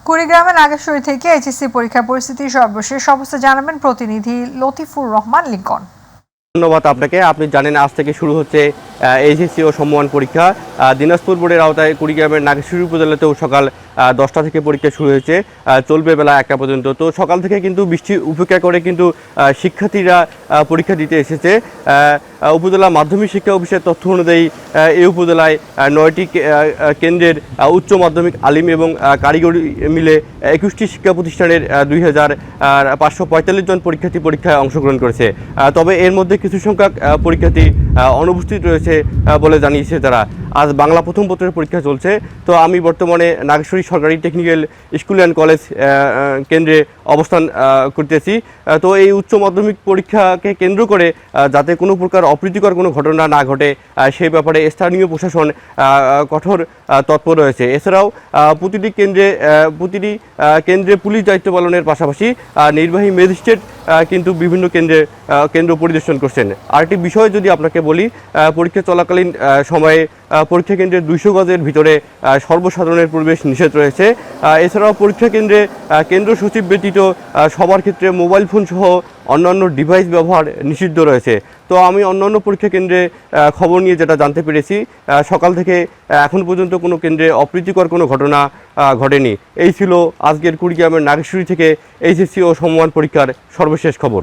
কুড়িগ্রামের নাগেশ্বরী থেকে এইচএসসি পরীক্ষার পরিস্থিতির সর্বশেষ অবস্থা জানাবেন প্রতিনিধি লতিফুর রহমান লিঙ্কন। ধন্যবাদ আপনাকে। আপনি জানেন আজ থেকে শুরু হচ্ছে এইচএসসি ও সমমান পরীক্ষা। দিনাজপুর বোর্ডের আওতায় কুড়িগ্রামের নাগেশ্বরী উপজেলাতেও সকাল 10টা থেকে পরীক্ষা শুরু হয়েছে, চলবে বেলা 1টা পর্যন্ত। তো সকাল থেকে কিন্তু বৃষ্টি উপেক্ষা করে কিন্তু শিক্ষার্থীরা পরীক্ষা দিতে এসেছে। উপজেলা মাধ্যমিক শিক্ষা অফিসের তথ্য অনুযায়ী এই উপজেলায় 9টি কেন্দ্রের উচ্চ মাধ্যমিক আলিম এবং কারিগরি মিলে 21টি শিক্ষা প্রতিষ্ঠানের 2545 জন পরীক্ষার্থী পরীক্ষায় অংশগ্রহণ করেছে। তবে এর মধ্যে কিছু সংখ্যক পরীক্ষার্থী অনুপস্থিত রয়েছে বলে জানিয়েছে তারা। আজ বাংলা প্রথম পত্রের পরীক্ষা চলছে। তো আমি বর্তমানে নাগেশ্বরী সরকারি টেকনিক্যাল স্কুল অ্যান্ড কলেজ কেন্দ্রে অবস্থান করতেছি। তো এই উচ্চ মাধ্যমিক পরীক্ষাকে কেন্দ্র করে যাতে কোনো প্রকার অপ্রীতিকর কোনো ঘটনা না ঘটে সেই ব্যাপারে স্থানীয় প্রশাসন কঠোর তৎপর রয়েছে। এছাড়াও প্রতিটি কেন্দ্রে পুলিশ দায়িত্ব পালনের পাশাপাশি নির্বাহী ম্যাজিস্ট্রেট কিন্তু বিভিন্ন কেন্দ্র পরিদর্শন করছেন। আরেকটি বিষয় যদি আপনাকে বলি, পরীক্ষা চলাকালীন সময়ে পরীক্ষা কেন্দ্রের 200 গজের ভিতরে সর্বসাধারণের প্রবেশ নিষেধ রয়েছে। এছাড়াও পরীক্ষা কেন্দ্রে কেন্দ্র সচিব ব্যতীত সবার ক্ষেত্রে মোবাইল ফোন সহ অন্যান্য ডিভাইস ব্যবহার নিষিদ্ধ রয়েছে। তো আমি অন্যান্য পরীক্ষা কেন্দ্রে খবর নিয়ে যেটা জানতে পেরেছি, সকাল থেকে এখন পর্যন্ত কোনো কেন্দ্রে অপ্রীতিকর কোনো ঘটনা ঘটেনি। এই ছিল আজকের কুড়িগ্রামের নাগেশ্বরী থেকে এইচএসসি ও সমমান পরীক্ষার সর্বশেষ খবর।